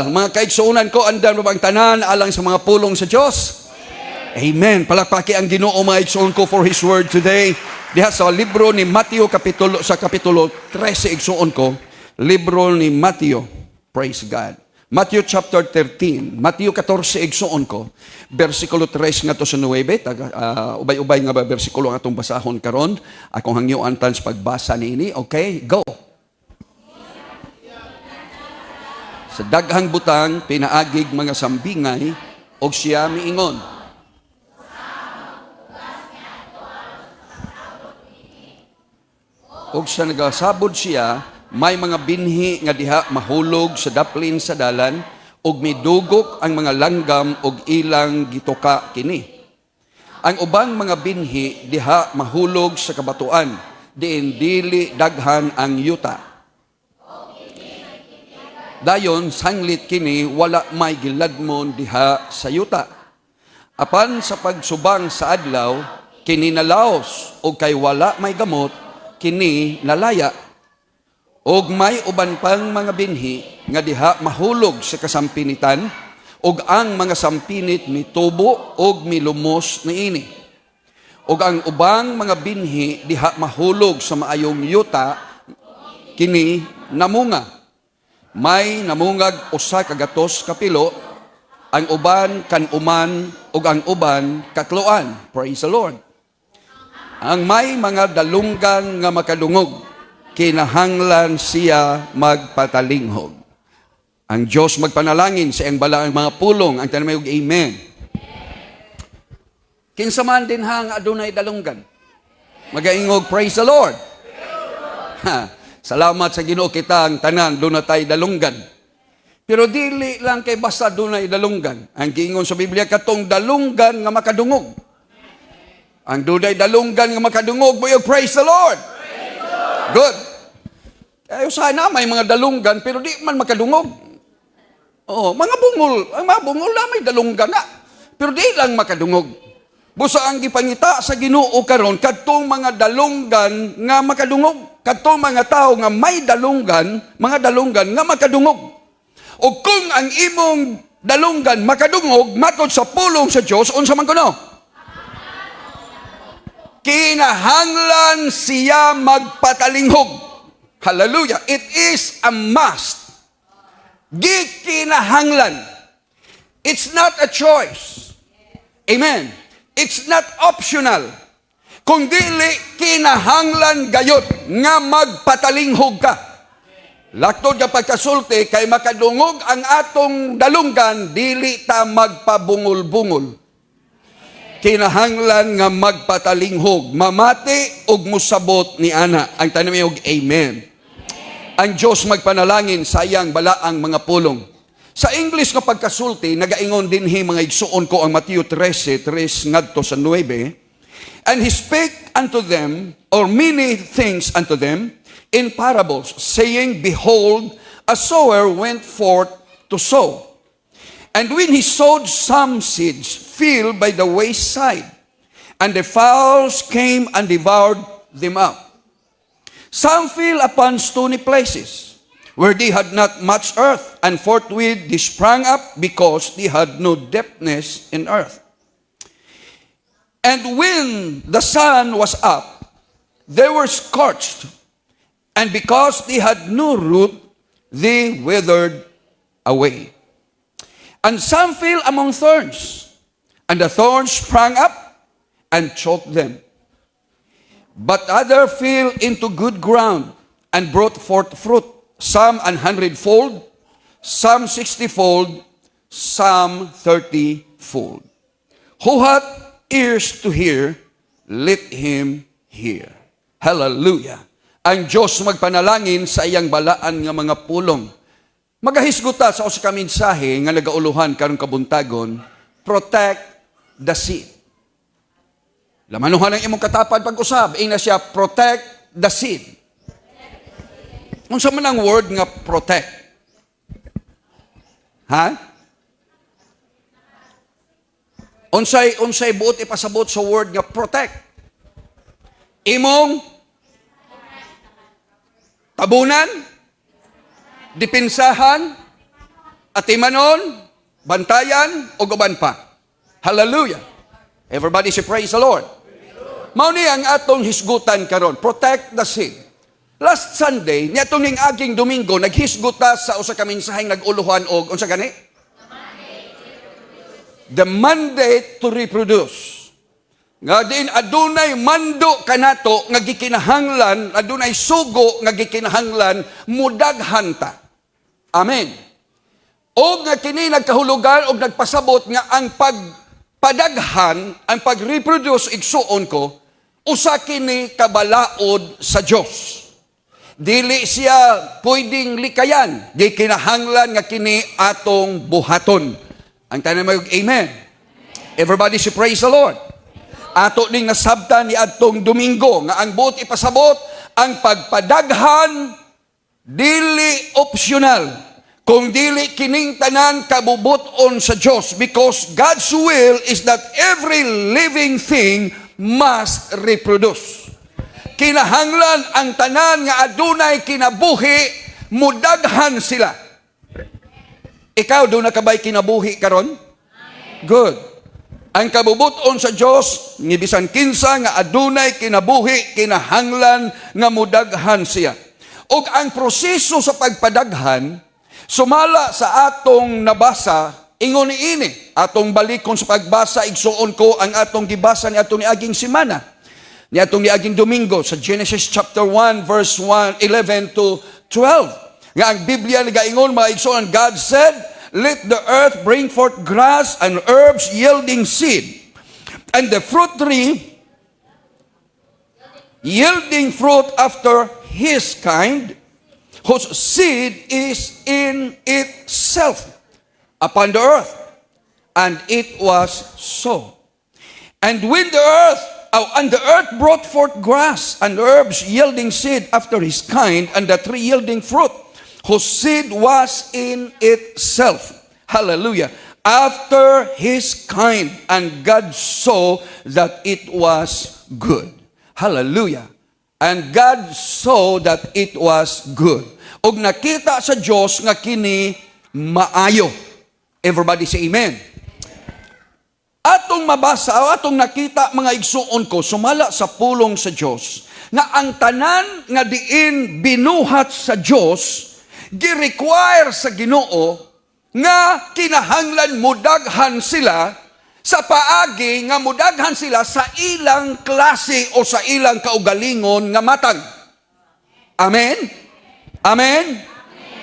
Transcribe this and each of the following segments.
Mga kaigsuunan ko, andan mo bang tanan alang sa mga pulong sa Diyos? Amen. Palakpaki ang Ginoo mga igsuon ko for His Word today. Diha sa libro ni Mateo kapitulo 13 igsuon ko. Libro ni Mateo. Praise God. Matthew chapter 13. Matthew 14 igsuon ko. Versikulo 3 nga to sa 9. Ubay-ubay nga ba versikulo nga itong basahon karon. Akong hangyuan tan sa pagbasa niini. Okay, go. Sa daghang butang, pinaagig mga sambingay, og siya miingon. Og sa nagasabod siya, may mga binhi nga diha mahulog sa daplin sa dalan, og midugok ang mga langgam og ilang gituka kini. Ang ubang mga binhi diha mahulog sa kabatuan, diin dili daghan ang yuta. Dayon, sanglit kini, wala may giladmon diha sa yuta. Apan sa pagsubang sa adlaw, kini nalaos, o kay wala may gamot, kini nalaya. Og may uban pang mga binhi, nga diha mahulog sa kasampinitan, og ang mga sampinit mitubo, og milumos niini. Og ang ubang mga binhi, diha mahulog sa maayong yuta, kini namunga. May namungag usa ka gatos ka pilo, ang uban kan-uman ug ang uban katloan. Praise the Lord. Ang may mga dalunggan nga makadungog, kinahanglan siya magpatalinghog. Ang Diyos magpanalangin sa iyang balaang mga pulong, ang tanamay og amen. Kinsa man din hang adunay dalunggan, magaingog praise the Lord. Salamat sa Ginoo kita ang tanan, doon na tayo dalunggan. Pero dili lang kay basta doon na dalunggan. Ang giingon sa Biblia, katong dalunggan nga makadungog. Ang dunay dalunggan nga makadungog, boy, praise the Lord! Praise the Lord! Good. Kaya sana may mga dalunggan, pero di man makadungog. Oo, mga bungol. Ang mga bungol na may dalunggan na. Pero di lang makadungog. Busa ang gipangita sa Ginoo karon kadtong mga dalunggan nga makadungog. Kadtong mga tao nga may dalunggan, mga dalunggan nga makadungog. O kung ang imong dalunggan makadungog, matod sa pulong sa Diyos, unsa man kuno? Kinahanglan siya magpatalinghog. Hallelujah. It is a must. Gikinahanglan. It's not a choice. Amen. It's not optional. Kung dili, kinahanglan gayot nga magpatalinghog ka. Laktod ka pagkasulti, kay makadungog ang atong dalunggan, dili ta magpabungol-bungol. Kinahanglan nga magpatalinghog, mamati og musabot ni ana. Ang tanami og amen. Ang Diyos magpanalangin sa iyang balaang mga pulong. Sa English nga pagkasulti, nagaingon din mga igsuon ko ang Mateo 13, 3 ngadto sa 9. And he spake unto them, or many things unto them, in parables, saying, Behold, a sower went forth to sow. And when he sowed, some seeds fell by the wayside, and the fowls came and devoured them up. Some fell upon stony places, where they had not much earth, and forthwith they sprang up, because they had no depthness in earth. And when the sun was up, they were scorched, and because they had no root, they withered away. And some fell among thorns, and the thorns sprang up and choked them. But others fell into good ground and brought forth fruit, some 100-fold, some 60-fold, some 30-fold. Who hath ears to hear, let him hear. Hallelujah. Ang Diyos magpanalangin sa iyang balaan nga mga pulong. Magahisguta sa usa ka mensahe nga nagauluhan karong kabuntagon, protect the seed. Lamanuhan ang imong katapad pag-usab, ina siya, protect the seed. Unsa man ang word nga protect? Ha? Unsay buot ipasabot sa word nga protect? Imong tabunan, dipinsahan, atimanon, bantayan, o uban pa. Hallelujah. Everybody say praise the Lord. Mao ni ang atong hisgutan karon, protect the seed. Last Sunday, niatong ning aging Domingo, naghisguta sa usa ka mensaheng nag-uluhan og unsa gani? The mandate to reproduce. Nga din adunay mando kanato nga gikinahanglan, adunay sugo nga gikinahanglan mudaghan ta. Amen. Og nga kini nagkahulugan og nagpasabot nga ang pagpadaghan, ang pag-reproduce igsuon ko, usa kini kabalaod sa Dios. Dili siya pwedeng likayan, di kinahanglan nga kini atong buhaton. Ang tanan mo amen. Everybody say praise the Lord. Ato ning nasabtan ni adtong Domingo nga ang buot ipasabot ang pagpadaghan dili optional. Kung dili kining tanan kabubuton sa Dios, because God's will is that every living thing must reproduce. Kinahanglan ang tanan nga adunay kinabuhi, mudaghan sila. Ikaw do na kabay kinabuhi karon? Good. Ang kabubuton sa Dios ni bisan kinsa nga adunay kinabuhi, kinahanglan nga mudaghan siya. Og ang proseso sa pagpadaghan sumala sa atong nabasa, ingon niini, atong balikon sa pagbasa, igsuon ko ang atong gibasa ni atong niaging semana, ni atong niaging Domingo, sa Genesis chapter 1, verse 11 to 12. Nga ang Biblia nagaingon, mga igsuon, God said, let the earth bring forth grass and herbs yielding seed, and the fruit tree yielding fruit after his kind, whose seed is in itself upon the earth. And it was so. And when the earth brought forth grass and herbs yielding seed after his kind, and the tree yielding fruit, whose seed was in itself. Hallelujah. After his kind, and God saw that it was good. Hallelujah. And God saw that it was good. Og nakita sa Dios nga kini maayo. Everybody say amen. Atong mabasa o atong nakita mga igsuon ko sumala sa pulong sa Dios nga ang tanan nga diin binuhat sa Dios gi-require sa Ginoo nga kinahanglan mudaghan sila sa paagi nga mudaghan sila sa ilang klase o sa ilang kaugalingon nga matang. Amen? Amen?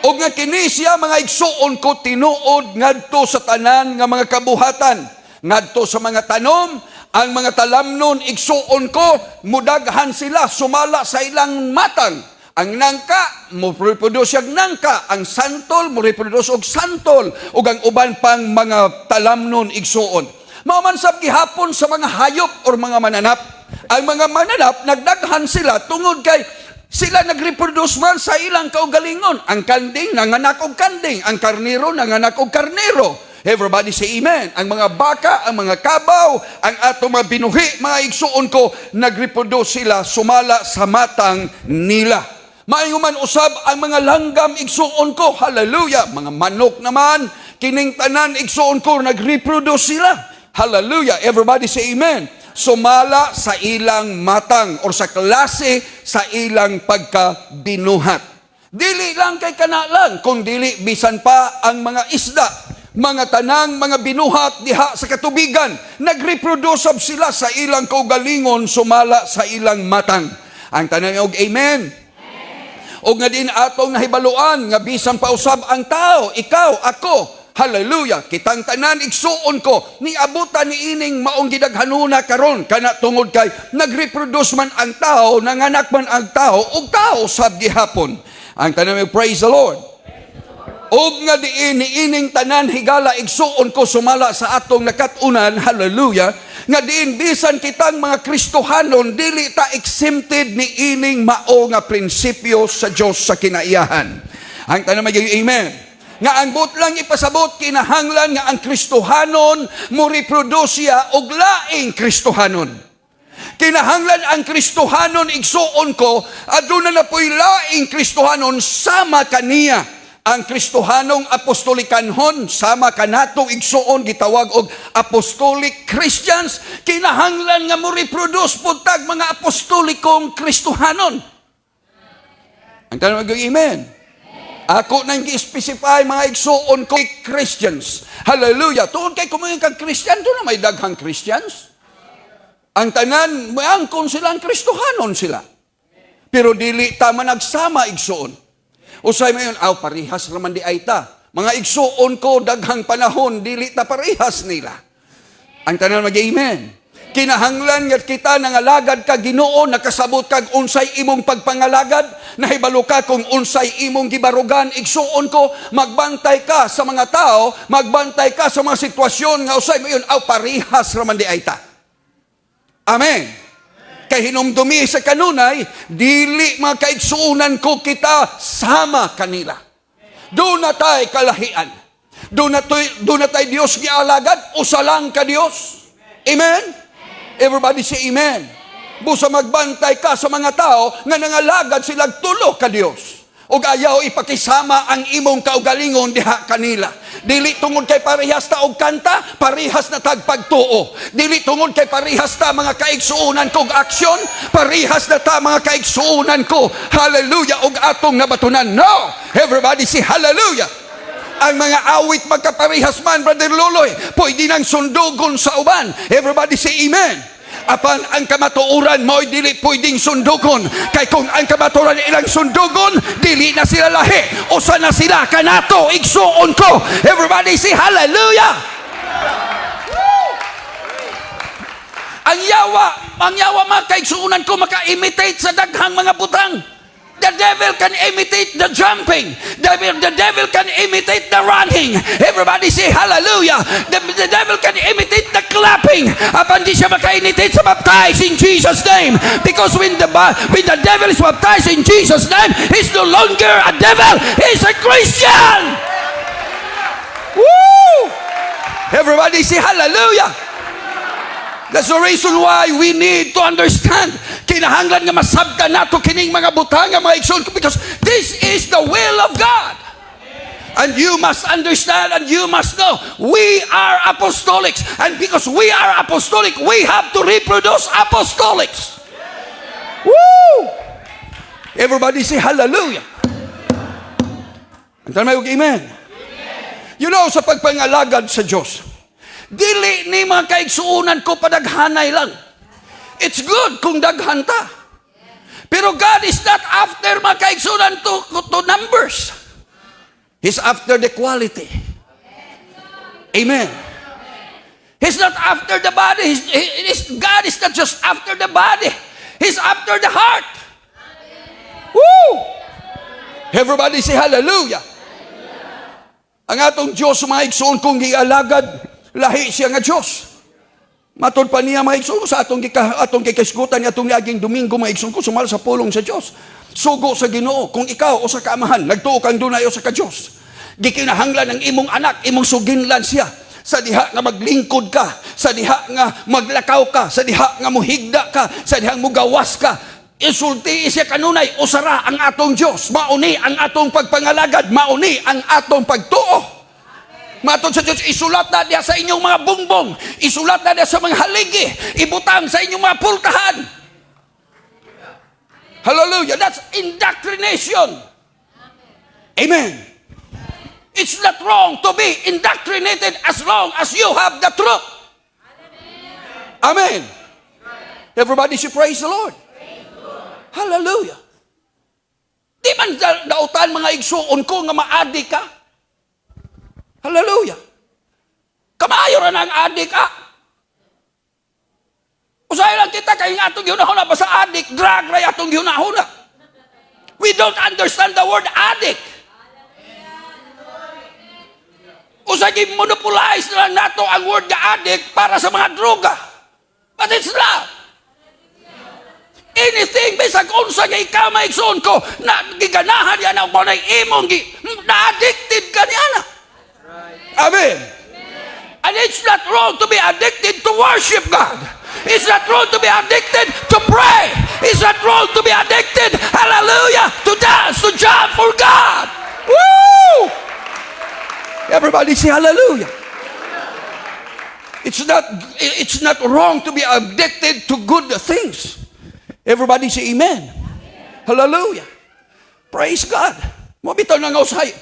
O nga kini siya mga igsuon ko tinuod ngadto sa tanan nga mga kabuhatan, ngadto sa mga tanom, ang mga talamnon igsuon ko mudaghan sila sumala sa ilang matang. Ang nangka mo reproduce og nangka, ang santol mo reproduce og santol, ug ang uban pang mga talamnon igsuon. Maumansab gihapon sa mga hayop or mga mananap. Ang mga mananap nagdaghan sila tungod kay sila nagreproduce man sa ilang kaugalingon. Ang kanding nanganak og kanding, ang karnero nanganak og karnero. Everybody say amen. Ang mga baka, ang mga kabaw, ang ato mga binuhi, mga igsuon ko, nagreproduce sila sumala sa matang nila. Maayuman usab ang mga langgam igsuon ko, hallelujah. Mga manok naman, kining tanan igsuon ko, nagreproduce sila. Hallelujah. Everybody say amen. Sumala sa ilang matang or sa klase sa ilang pagkabinuhat. Dili lang kay kanalang, kung dili bisan pa ang mga isda, mga tanang, mga binuhat diha sa katubigan, nagreproduce sila sa ilang kaugalingon sumala sa ilang matang. Ang tanan og amen. O nga din atong nahibaluan nga bisan pa usab ang tao, ikaw, ako, hallelujah, kitang tanan igsuon ko, niabutan ni ining maong gidaghanuna karon kana tungod kay nagreproduce man ang tao, nanganak man ang tao, ug tao sab gihapon. Ang tanan praise the Lord. Og nga diin ni ining tanan higala igsuon ko sumala sa atong nakatunan, hallelujah, nga diin bisan kitang mga Kristohanon dili ta exempted ni ining mao nga prinsipyo sa Dios sa kinaiyahan. Ang tanan maging amen. Nga ang but lang ipasabot kinahanglan nga ang Kristohanon mo reproduce siya og laing Kristohanon. Kinahanglan ang Kristohanon igsuon ko aduna na po'y laing Kristohanon sama kaniya. Ang Kristohanong apostolikanhon, sama kanato igsuon gitawag og apostolic Christians, kinahanglan nga mo reproduce putag mga apostolikong Kristohanon. Ang tanong mag amen. Ako nang gi-specify mga igsuon ko Christians. Hallelujah. Tuon kay kumuyon kang Christian, doon na may daghang Christians. Ang tanan, mayangkon silang Kristohanon sila. Pero dili tama nagsama igsuon. Usay mo yun, parihas raman di ay ta. Mga igsuon ko, daghang panahon, dili ta parihas nila. Ang tanan mag-amen. Kinahanglan nga kita nangalagad ka Ginoo, nakasabot kag unsay imong pagpangalagad, nahibalo ka kung unsay imong gibarugan, igsuon ko, magbantay ka sa mga tao, magbantay ka sa mga sitwasyon nga usay mo yun, parihas raman di ay ta. Amen. Kay hinumdumi sa kanunay, dili makaigsuunan ko kita sama kanila. Doon na tayo kalahian. Doon na tayo Diyos gialagad, usalang ka Diyos. Amen? Everybody say amen. Busa magbantay ka sa mga tao nga nangalagad silang tulo ka Diyos. O ayaw ipakisama ang imong kaugalingon diha kanila. Dili tungod kay parehas ta og kanta, parehas na tagpagtuo. Dili tungod kay parehas ta mga kaigsuunan kog aksyon, parehas na ta mga kaigsuunan ko. Hallelujah og atong nabatunan. No! Everybody say hallelujah. Ang mga awit magkaparehas man, Brother Loloy, pwede nang sundugon sa uban. Everybody say amen. Apan ang kamatuoran mo'y dili pwedeng sundugon. Kay kung ang kamatuoran ilang sundugon, dili na sila lahi. Usa na sila kanato, igsuon ko. Everybody say hallelujah. Ang yawa makaigsuunan ko maka-imitate sa daghang mga butang. The devil can imitate the jumping. The devil can imitate the running. Everybody say hallelujah. The devil can imitate the clapping. Apan di siya maka-imitate sa baptize in Jesus' name. Because when the devil is baptized in Jesus' name, he's no longer a devil. He's a Christian. Woo! Everybody say hallelujah. That's the reason why we need to understand. Kinahanglan nga masabtan nato kining mga butang nga mga igsoon, because this is the will of God. And you must understand and you must know, we are apostolics. And because we are apostolic, we have to reproduce apostolics. Woo! Everybody say hallelujah. Ang tanong may amen. You know, sa pagpangalagad sa Diyos, dili ni mga kaigsuunan ko padaghanay lang. It's good kung daghan ta. Pero God is not after mga kaigsuunan to numbers. He's after the quality. Amen. He's not after the body. God is not just after the body. He's after the heart. Woo! Everybody say hallelujah. Ang atong Diyos mga igsuon kong gialagad, lahi siya nga Diyos. Matod pa niya mga igsoon sa atong kikasgutan niya atong niaging Domingo mga igsoon ko sumal sa pulong sa Diyos. Sugo sa Ginoo kung ikaw o sa kaamahan nagtuo kang dunay o sa ka Diyos. Gikinahanglan ng imong anak, imong suginlan siya sa diha nga maglingkod ka, sa diha nga maglakaw ka, sa diha nga muhigda ka, sa diha mugawas ka. Isulti siya kanunay usara ang atong Diyos. Mauni ang atong pagpangalagad, mauni ang atong pagtuo. Matod sa Diyos, isulat na diya sa inyong mga bungbong, isulat na diya sa mga haligi, ibutang sa inyong mga pultahan. Hallelujah. That's indoctrination. Amen. It's not wrong to be indoctrinated as long as you have the truth. Amen. Everybody should praise the Lord. Hallelujah. Di man dautan mga igsuon ko nga maadi ka? Hallelujah. Kamayo ra nang adik ka. Usay lang kita kay atong yunahuna ba sa adik, drug ra atong yunahuna. We don't understand the word addict. Usay gi monopolize na lang nato ang word nga addict para sa mga droga. But it's not. Anything bisag unsa nga ikaw maigsoon ko na giganahan yan ang mga imong na-addicted ka niya. Amen. And it's not wrong to be addicted to worship God. It's not wrong to be addicted to pray. It's not wrong to be addicted, hallelujah, to dance, to jump for God. Woo! Everybody say hallelujah. It's not wrong to be addicted to good things. Everybody say amen. Hallelujah. Praise God. Mabitaw na nga usay.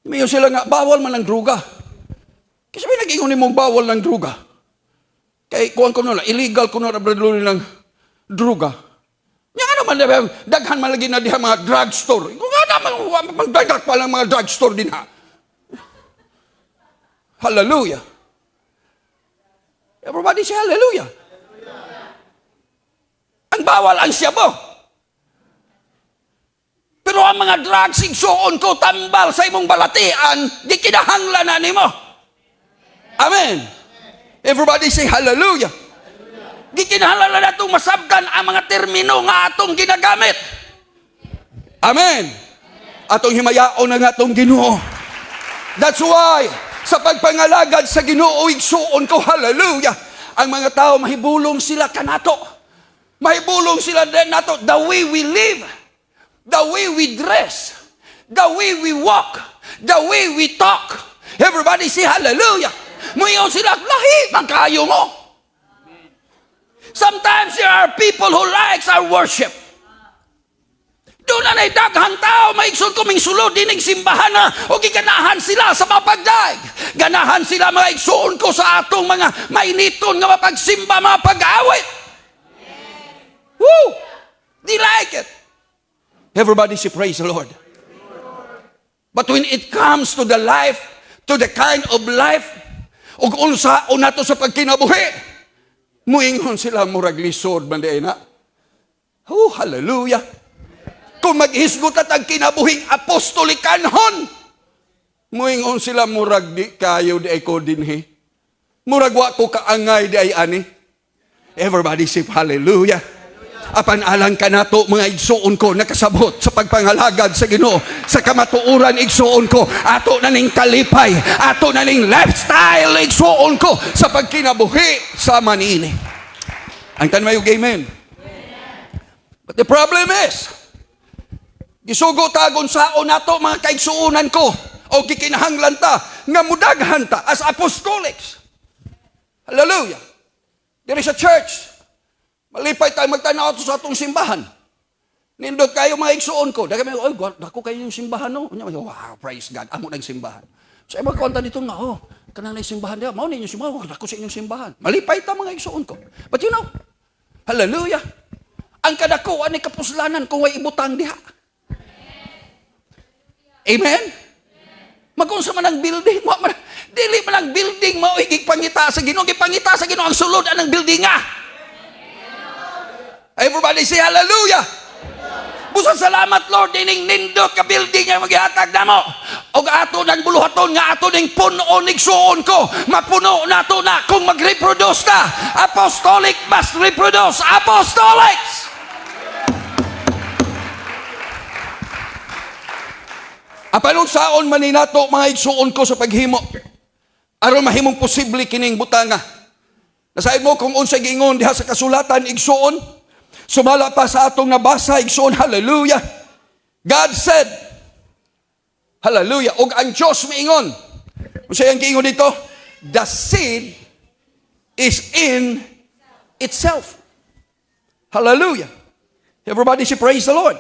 Mayo sila nga, bawal man ng druga. Kasi may nag-ingon mong bawal ng druga. Kaya kuhan ko na, illegal ko na ng druga. Nga naman, daghan man lagi na diha mga drugstore. Kung nga naman, magdagat pa lang mga drugstore din ha. Hallelujah. Everybody say hallelujah. Ang bawal ang siyabo. Pero ang mga drugs, igsuon ko, tambal sa imong balatian, di kinahanglan na nimo. Amen. Everybody say hallelujah. Di kinahanglan na itong masabtan ang mga termino nga atong ginagamit. Amen. Atong himayaon na nga itong Ginoo. That's why, sa pagpangalagad sa Ginoo, igsuon ko, hallelujah, ang mga tao, mahibulong sila kanato. Mahibulong sila din nato, the way we live, the way we dress, the way we walk, the way we talk. Everybody say hallelujah. Muyo sila, lahi, magkayo mo. Sometimes there are people who likes our worship. Doon na daghang tao, maigsun kuming sulod dining simbahan na, o giganahan sila sa mapagdaig. Ganahan sila mga igsuon ko sa atong mga mainiton nga mapagsimba, mga pag-awit. Woo! They like it. Everybody say praise the Lord. But when it comes to the life, to the kind of life, ug unsa o nato sa pagkinabuhi, muingon sila murag lisod man di na. Oh, hallelujah. Kung maghisgot at ang kinabuhing apostolikanhon, muingon sila murag di kayo di ay ko dinhi. Murag wa ko kaangay di ay ani. Everybody say hallelujah. Apan alang kanato mga igsuon ko nakasabot sa pagpangalagad sa Ginoo, sa kamatuoran igsuon ko, ato na ning kalipay, ato na ning lifestyle igsuon ko sa pagkinabuhi sa manini. Ang tanmayog amen. But the problem is, gisugo tagon saon nato mga kaigsuonan ko o gikinahanglan ta nga mudaghan ta as apostolics. Hallelujah. There is a church. Malipay tayo magtanaw sa atong simbahan. Nindot kayo mga igsuon ko. Dahil kami, dako kayo yung simbahan, no? Wow, praise God. Amo ng simbahan. So, magkwanta dito nga, kanang na yung simbahan. Mao na yung simbahan, dako sa inyong simbahan. Malipay tayo mga igsuon ko. But you know, hallelujah, ang kadakuan ni kapuslanan kung may ibutang diha. Amen? Magunsa man ang building, dili man ang building, mauigig pangita sa Ginoo. Gipangita sa Ginoo ang sulod anang building nga. Everybody say hallelujah. Busa salamat Lord dining nindot ka building nga magihatag namo. Og ato nang buluhaton nga ato ning puno igsuon ko. Mapuno nato na kung mag-reproduce na. Apostolic must reproduce. Apostolics. Apanon saon man nato mga igsuon ko sa paghimo. Aron mahimong posible kining butanga. Nasaid mo kung unsay giingon diha sa kasulatan igsuon. Sumala pa sa atong nabasa, igsoon, hallelujah. God said, hallelujah. Og ang Diyos maingon. Kung siyang kiingon dito, the seed is in itself. Hallelujah. Everybody say praise the Lord.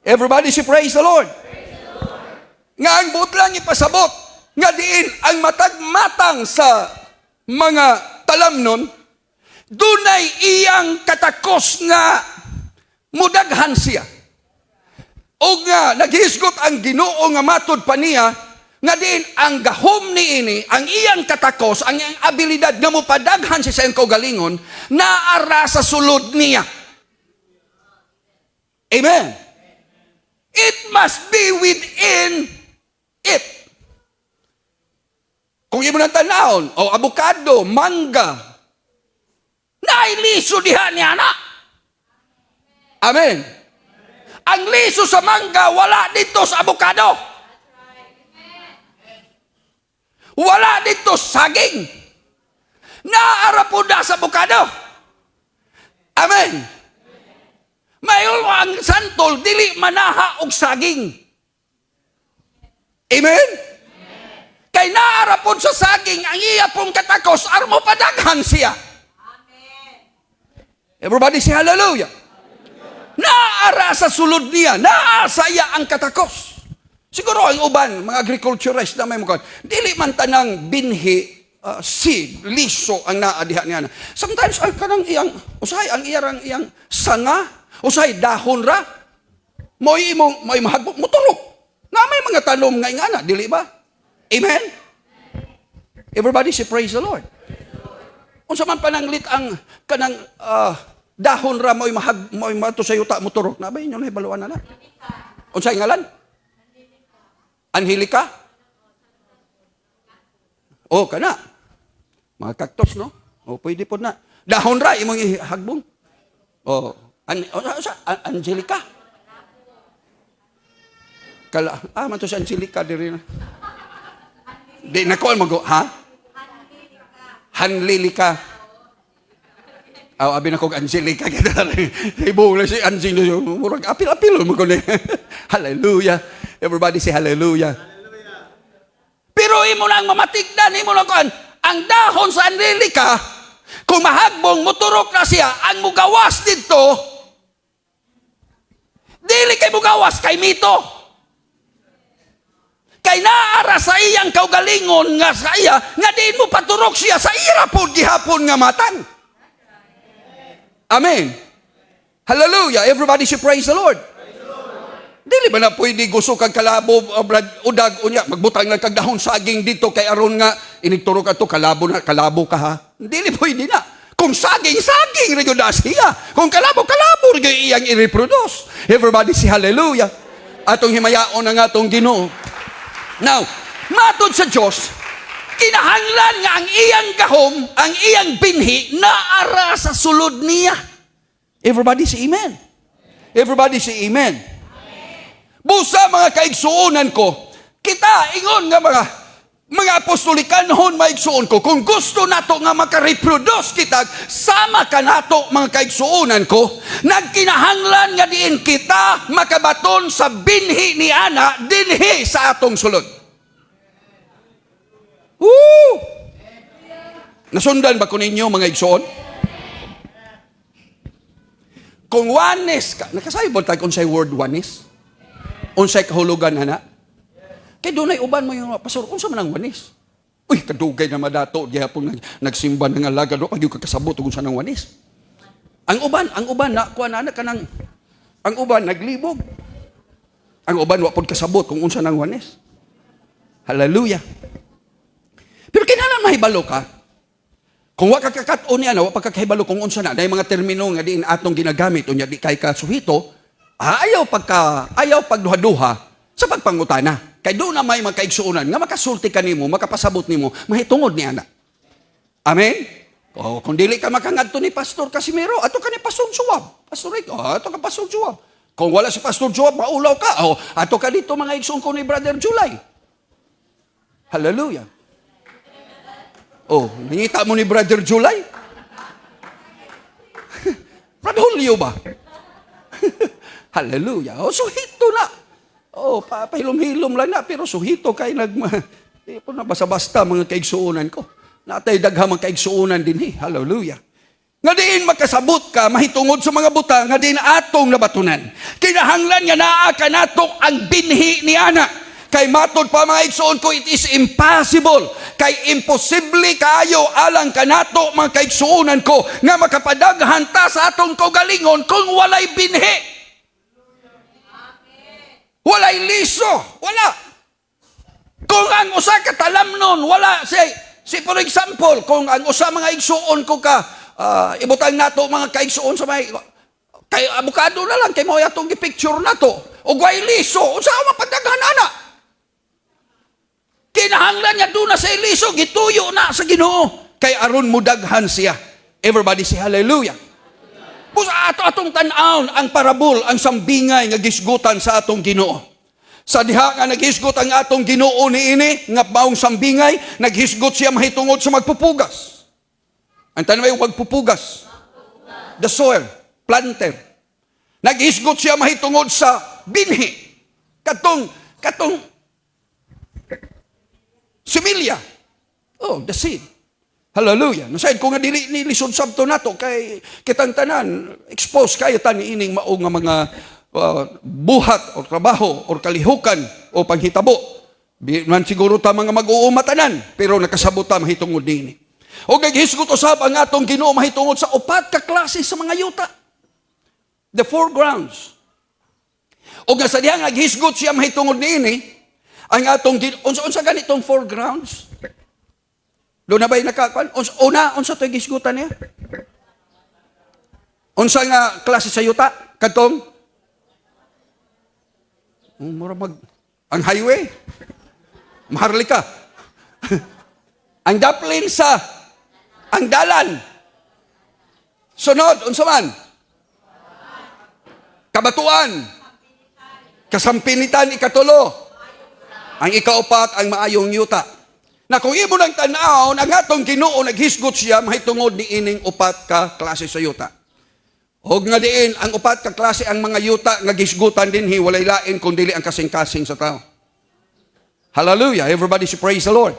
Everybody say praise the Lord. Nga ang butlang ipasabot, nga diin ang matagmatang sa mga talamnon, dunay iyang katakos nga mudaghan siya. O nga naghisgot ang Ginoo nga matod pa niya, nga din ang gahom ni ini, ang iyang katakos, ang iyang abilidad nga mupadaghan siya sa iyang kaugalingon, naara sa sulod niya. Amen. It must be within it. Kung imo nang tanawon, o avocado, mangga, nailiso diha niya na. Amen. Ang liso sa mangga, wala dito sa avocado. Wala dito saging. Naara po na sa avocado. Amen. Mayon ang santol, dili manaha og saging. Amen? Kay naara po sa saging, ang iya pong katakos, armo padaghan siya. Everybody say hallelujah. Naara sa sulod niya, naasa iya ang katakos. Siguro ang uban, mga agriculturist na may mukha, dili man tanang binhi, seed, liso ang naadihan niya. Sometimes ang kanang iyang, usahay ang iyang sanga, usahay dahon ra, mo'y mahagbog, muturok. Na may mga tanom nga ingana, dili ba? Amen? Everybody say praise the Lord. Unsa man pananglit ang kanang dahon ra mo'y mato sa yuta muturok. Na ba inyo na ibaluan na? Unsa ngalan? Angelica? Oh, kana. Mga cactus, no? Oh, pwede po na. Dahon ra imong ihagbong. Oh, Angelica? Man to si Angelica diri na. Di na ko mago, ha? Hanlilika. Abi na ko Angelica kita. Ibo na si Angelica. Murag apil-apil mo ko ni. Hallelujah. Everybody say hallelujah. Pero imo nang mamatigdan, imo lang kuan, ang dahon sa Angelica, kung mahagbong muturok na siya, ang mugawas dito, dili kay mugawas kay mito. Kay naara sa iyang kaugalingon nga sa iya, nga diin mo paturok siya sa ira po gihapon nga matan. Amen. Hallelujah. Everybody should praise the Lord. Dili ba na pwede gusto kang kalabo, udag, unya, magbutang lang kag dahon saging dito kay aron nga, inigturo ka to, kalabo ka ha? Dili pwede na. Kung saging, rin yun na siya. Kung kalabo, rin yun iyang i-reproduce. Everybody say hallelujah. Atong himayaon ang atong Ginoo. Now, matod sa Diyos, kinahanglan nga ang iyang gahom, ang iyang binhi, naara sa sulod niya. Everybody say amen. Everybody say amen. Busa mga kaigsuunan ko, kita ingon nga mga apostolikanhon maigsuon ko, kung gusto nato nga makareproduce kita, sama ka nato mga kaigsuunan ko, nagkinahanglan nga diin kita makabaton sa binhi ni ana dinhi sa atong sulod. Woo! Nasundan ba ko ninyo mga igsuon? Kung oneness ka, nakasaybo tayo kung say word oneness? Unsay kahulugan ana? Kay dunay uban mo yung pastor, unsa man ang wanis? Uy, kadugay na madato gihapon nagsimba nga lagad pag yung kakasabot kung sa nang wanis. Ang uban na kuan ana kanang ang uban naglibog. Ang uban wa pod kasabot kung unsa nang wanis. Hallelujah. Pero kinahanglan mahibalo ka. Kung wa ka kakat-on niya, wa pagkakahibalo kung unsa na, dahil mga termino nga diin atong ginagamit unya di kay kasuhito, ayaw pagduha-duha sa pagpangutana. Kay doon na may magkaigsuunan nga makasulti ka nimo, makapasabot nimo, mahitungod ni ana. Amen? O, kung dili ka makangadto ni Pastor Casimiro, ato ka ni Pastor Suwab. Pastor Rico, ato ka Pastor Suwab. Kung wala si Pastor Suwab, maulaw ka. O, ato ka dito mga igsoon ko ni Brother July. Hallelujah. Oh, nangita mo ni Brother July? Brother Julio ba? Hallelujah. O, suhito na. Oh, pahilom-hilom lang na, pero suhito kay po na basta-basta mga kaigsuunan ko. Natay daghang mga kaigsuunan din Hallelujah. Nga diin makasabot ka, mahitungod sa mga buta, nga diin atong nabatunan. Kinahanglan nga naa ka natok ang binhi ni ana. Kay matod pa mga igsuon ko, it is impossible. Kay imposible kaayo alang kanato mga kaigsuunan ko nga makapadaghan ta sa atong kaugalingon kung walay binhi. Walay liso, wala. Kung ang usa ka talamnon, wala. Si for example, kung ang usa mga igsuon ko ka, ibutang nato mga kaigsuon sa may, kay abukado na lang, kay mo yatong gipicture nato. O guay liso, unsa ang mapagdaghan ana? Kinahanglan niya doon na sa liso, gituyo na sa Ginoo. Kay aron mo daghan siya. Everybody say hallelujah. Pusa atong tan-aon ang parabol, ang sambingay nga gisgutan sa atong Ginoo. Sa diha nga naghisgot ang atong Ginoo niini nga maong sambingay, naghisgot siya mahitungod sa magpupugas. Ang tanong ay magpupugas. The soil, planter. Naghisgot siya mahitungod sa binhi. Katong pamilya. Oh, the seed. Hallelujah. Nasaid ko nga dili ni lisod sabto nato kay kitang tanan expose kayo tani ining mao nga mga buhat o trabaho o kalihukan o panghitabo. Man siguro ta mga mag-uumatanan pero nakasabot ta mahitungod dinhi. O naghisgot usab ang atong Ginoo mahitungod sa upat ka klase sa mga yuta. The four grounds. O nga sa diha naghisgot siya mahitungod niini ang atong unsa ganitong four grounds? Doon na ba'y nakakuan? Unsa to'y gisgutan niya? Unsa nga klase sa yuta? Katong? Ang highway? Maharlika? Ang daplin sa ang dalan? Sunod, unsa man? Kabatuan? Kasampinitan, ikatulo? Ang ikaupat, ang maayong yuta. Na kung imo nang tanaw, ang atong Ginoo naghisgot siya mahitungod ni ining upat ka klase sa yuta. Hog nga diin, ang upat ka klase ang mga yuta nga gisgutan dinhi walay lain kun dili ang kasing-kasing sa tao. Hallelujah. Everybody should praise the Lord.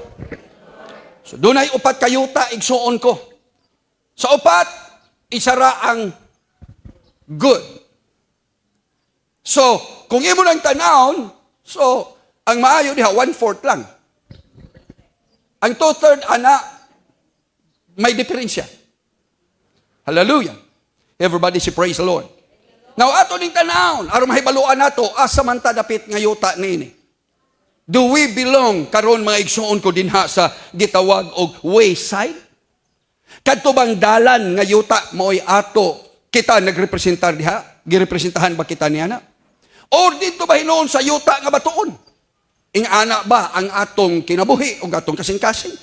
So dunay upat ka yuta igsuon ko. Sa upat, isa ra ang good. So, kung imo nang tanaw, so ang maayo diha 1/4 lang. Ang 2/3, may diferensya. Hallelujah. Everybody say praise the Lord. Now, ato ning tanawon, aron mahibaluan nato, asa man ta dapit nga yuta niini. Do we belong, karon mga igsuon ko dinha sa gitawag og wayside? Kadto bang dalan nga yuta mo'y ato, kita nagrepresentar diha? Girepresentahan ba kita niya na? Or dito ba hinoon sa yuta nga batuon? Ing-ana ba ang atong kinabuhi o atong kasing-kasing?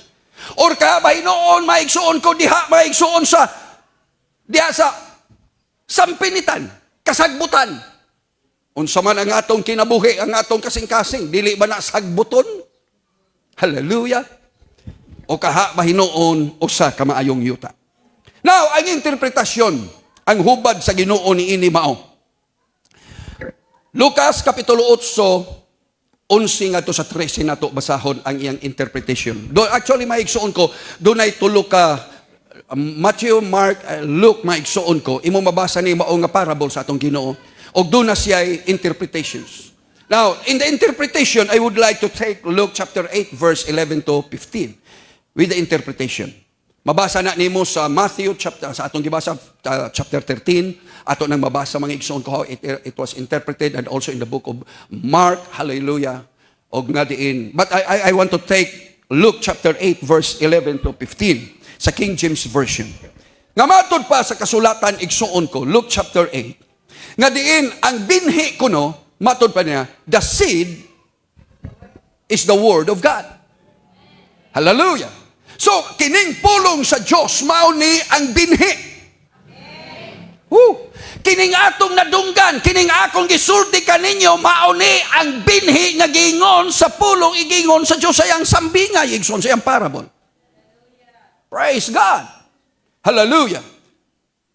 Or ka ba noon maigsuon ko diha, maigsuon sa diha sa sampinitan, kasagbutan? Unsa man ang atong kinabuhi, ang atong kasing-kasing, dili ba na sagbuton? Hallelujah. O kaha ba hinoon usa ka maayong yuta? Now, ang interpretasyon, ang hubad sa Ginoo ni ini mao. Lucas kapitulo 8 11 nga to sa 13 nato basahon ang iyang interpretation. Actually, maigsuon ko, doon ay tulo ka, Matthew, Mark, Luke, maigsuon ko, imo mabasa ni mao nga parable sa atong Ginoo, o doon na siya interpretations. Now, in the interpretation, I would like to take Luke chapter 8, verse 11 to 15, with the interpretation. Mabasa na nimo sa Matthew, sa atong gibasa, chapter 13, ato nang mabasa mga igsoon ko how it was interpreted, and also in the book of Mark, hallelujah, og nga diin. But I want to take Luke chapter 8 verse 11 to 15 sa King James Version. Nga matod pa sa kasulatan igsoon ko, Luke chapter 8, nga diin ang binhi kuno, matod pa niya, the seed is the word of God. Hallelujah. So, kining pulong sa Diyos, mao ni ang binhi. Kining atong nadunggan, kining akong gisulti kaninyo, mao ni ang binhi nga gingon sa pulong, igingon sa Diyos sayang sambingay, igsoon sayang parable. Praise God. Hallelujah.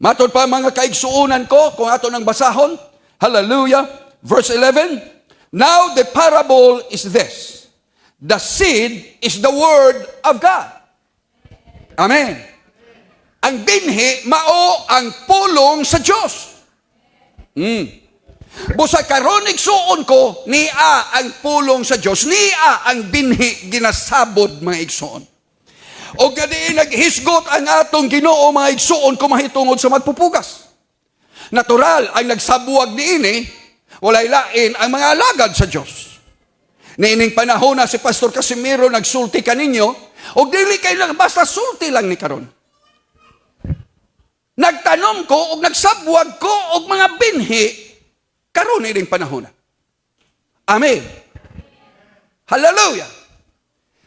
Matod pa mga kaigsuunan ko, kung ato nang basahon, hallelujah. Verse 11, now the parable is this. The seed is the word of God. Amen. Ang binhi, mao ang pulong sa Diyos. Busa karon igsuon ko, niya ang pulong sa Diyos, niya ang binhi ginasabod mga igsuon. O gadi naghisgot ang atong Ginoo mga igsuon ko mahitungod sa magpupugas. Natural, ang nagsabuwag niini, walay lain ang mga alagad sa Diyos. Niining panahon na si Pastor Casimiro nagsulti kaninyo, o dili kayo lang, basta sulti lang ni karon. Nagtanom ko, o nagsabwag ko, o mga binhi, karon ining panahon na. Amen. Hallelujah.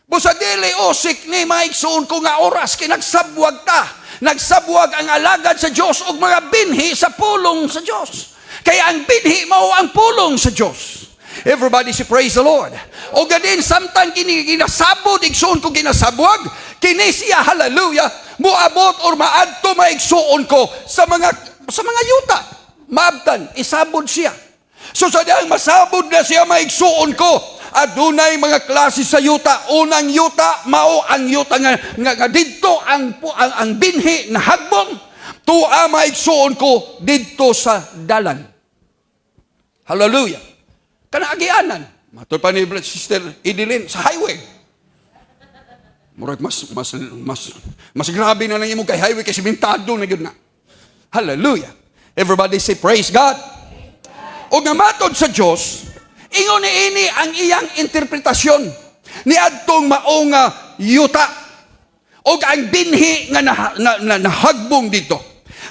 Busa dili osik ni maigsuon ko nga oras, kay nagsabwag ta. Nagsabwag ang alagad sa Diyos, o mga binhi sa pulong sa Diyos. Kaya ang binhi mao ang pulong sa Diyos. Everybody say praise the Lord. O gadin samtang ginasabod, igsuon ko ginasabwag, kini siya, hallelujah, muabot or maadto maigsuon ko sa mga yuta. Maabtan, isabod siya. So sa diyang masabod na siya maigsuon ko, adunay mga klase sa yuta. Unang yuta mao ang yuta nga didto ang binhi na hagbong. Tua maigsuon ko didto sa dalan. Hallelujah. Kana agianan. Matod pa ni Sister Idilin sa highway. Murag mas grabe na lang imong kay highway kasi bintado na gyud na. Hallelujah. Everybody say praise God. O nga matod sa Dios, ingon ini ang iyang interpretasyon ni adtong mao nga yuta o ang binhi nga nahagbong dito.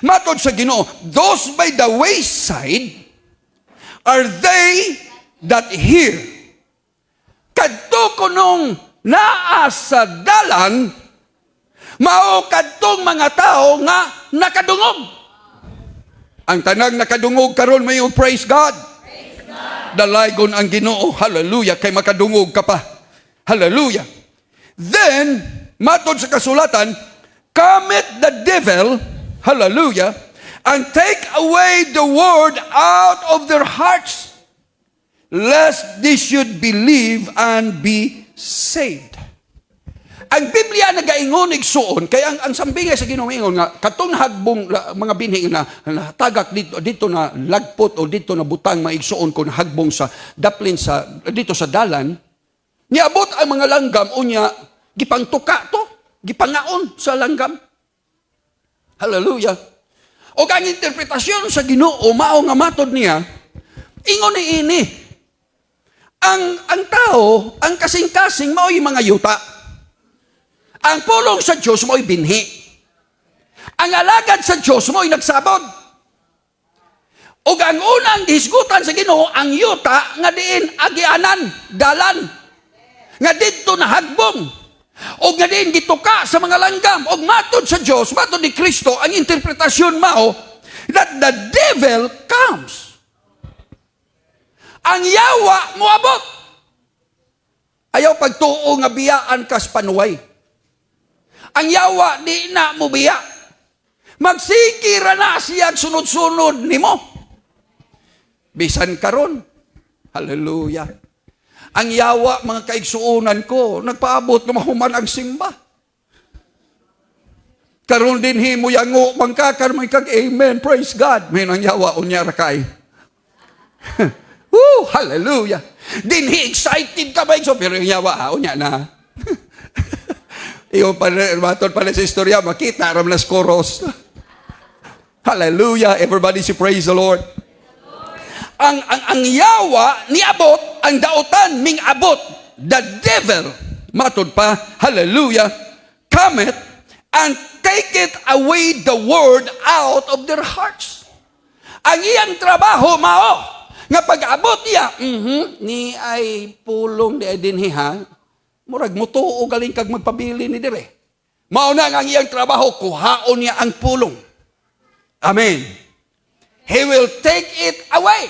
Matod sa Ginoo, those by the wayside are they that hear. Kadto kunong naa sa dalan, mao kadtong mga tao nga nakadungog. Ang tanang nakadungog karon may praise God. Praise God. Dalaygon ang Ginoo. Hallelujah. Kay makadungog ka pa. Hallelujah. Then, matod sa kasulatan, cometh the devil, hallelujah, and take away the word out of their hearts, lest they should believe and be saved. Ang Biblia nagaingon igsuon kay ang sambingay sa Ginoo ingon nga katong hagbong mga binhi na tagak dito na lagpot o dito na butang maigsuon kun hagbong sa daplin sa dito sa dalan niabot ang mga langgam unya gipangtuka to gipangaon sa langgam. Hallelujah. O ang interpretasyon sa Ginoo mao nga matod niya ingon ni ini ang tao ang kasing-kasing mao'y mga yuta. Ang pulong sa Diyos mo'y binhi. Ang alagad sa Diyos mo'y nagsabod. O ang unang hisgutan sa Ginoo ang yuta nga diin agianan, dalan. Nga dito na hagbong. O nga diin gituka sa mga langgam. O matod sa Diyos, matod ni Kristo, ang interpretasyon mao that the devil comes. Ang yawa moabot. Ayaw pagtuo nga biyaan kas panuway. Ang yawa di na mo biya. Magsikira na siya sunod-sunod ni mo. Bisan karon. Hallelujah. Ang yawa, mga kaigsuunan ko, nagpaabot na mahuman ang simba. Karon din himo yango, mangkakarmay kag amen, praise God. May nang yawa, unyara kay. Woo, hallelujah. Dinhi excited ka ba? Pero yung yawa, unya na. Iyo matod pala sa istorya, makita ram las koros. Hallelujah. Everybody say praise the Lord. Ang yawa niabot, ang dautan ming abot. The devil, matod pa, hallelujah, cometh and taketh away the word out of their hearts. Ang iyang trabaho mao nga pag-abot niya, ni ay pulong di ay dinhi ha. Murag mo tuo galing kag magpabili ni dire. Mao na ang iyang trabaho, kuhaon niya ang pulong. Amen. He will take it away.